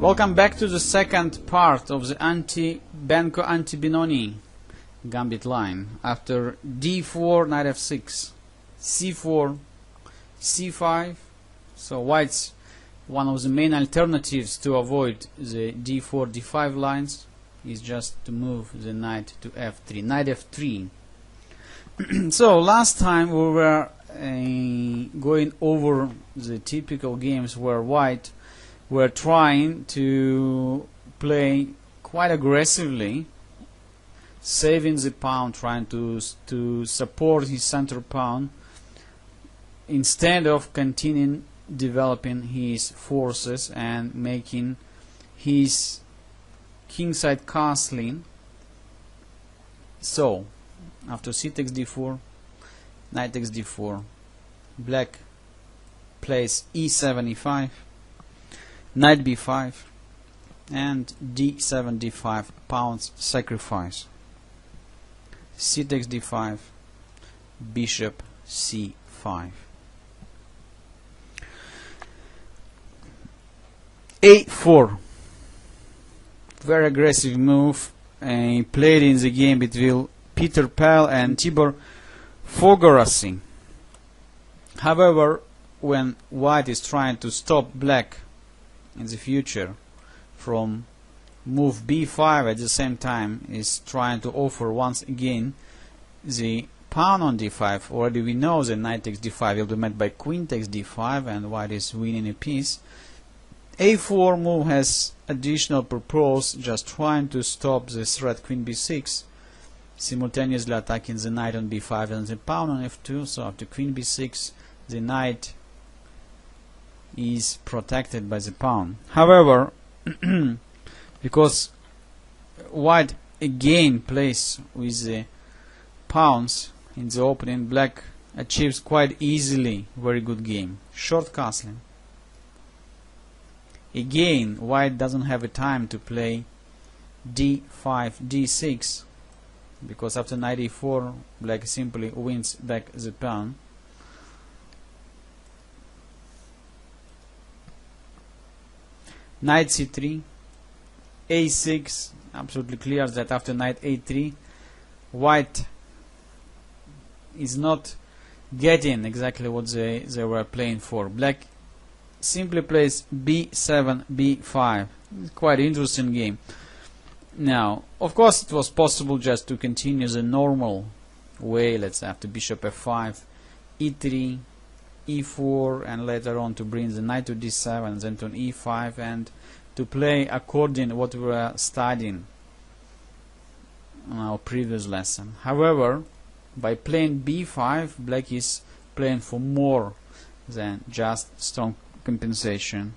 Welcome back to the second part of the Benko Anti-Benoni Gambit line. After d4, knight f6, c4, c5. So white's one of the main alternatives to avoid the d4, d5 lines is just to move the knight to f3, knight f3. So last time we were going over the typical games where white were trying to play quite aggressively, saving the pawn, trying to support his center pawn instead of continuing developing his forces and making his kingside castling. So after c takes d4, knight takes d4, black plays e7, e5, knight b5, and d7, d5, pawns sacrifice. C takes d5, bishop c5. a4, very aggressive move, played in the game between Peter Pell and Tibor Fogarasi. However, when white is trying to stop black in the future from move b5, at the same time is trying to offer once again the pawn on d5. Already we know the knight takes d5 will be met by queen takes d5 and white is winning a piece. a4 move has additional purpose, just trying to stop the threat queen b6, simultaneously attacking the knight on b5 and the pawn on f2. So after queen b6 the knight is protected by the pawn. However, because white again plays with the pawns in the opening, black achieves quite easily very good game. Short castling. Again, white doesn't have a time to play d5, d6, because after knight e4 black simply wins back the pawn. Knight c3, a6, absolutely clear that after knight a3 white is not getting exactly what they were playing for. Black simply plays b7, b5. Quite interesting game. Now, of course, it was possible just to continue the normal way. Let's say after bishop f5, e3, e4, and later on to bring the knight to d7, then to an e5, and to play according to what we were studying in our previous lesson. However, by playing b5, black is playing for more than just strong compensation.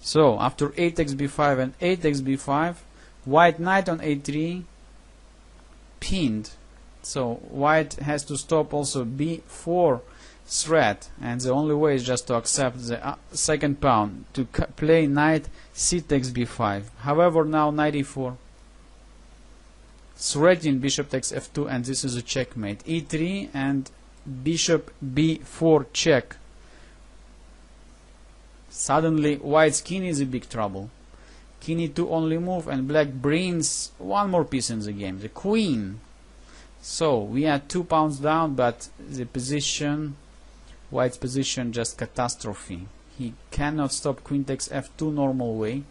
So after a takes b5 and a takes b5, white knight on a3 pinned. So white has to stop also b4 threat, and the only way is just to accept the second pawn to play knight c takes b5. However, now knight e4, threatening bishop takes f2, and this is a checkmate. e3 and bishop b4 check. Suddenly white's king is in big trouble. King e2 only move, and black brings one more piece in the game, the queen. So we are 2 pawns down, but the position, white's position, just catastrophe. He cannot stop queen takes f2 normal way.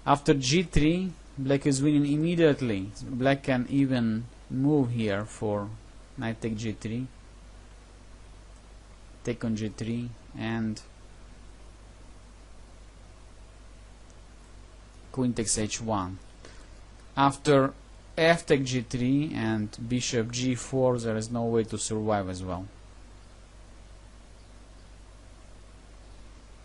After g3 black is winning immediately. Black can even move here for knight take g3, take on g3, and queen takes h1. After f take g3 and bishop g4, there is no way to survive as well.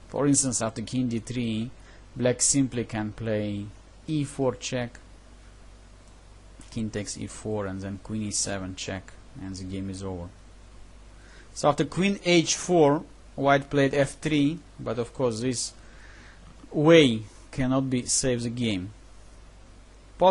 For instance, after king d3, black simply can play e4 check, king takes e4, and then queen e7 check, and the game is over. So after queen h4, white played f3, but of course this way cannot be save the game.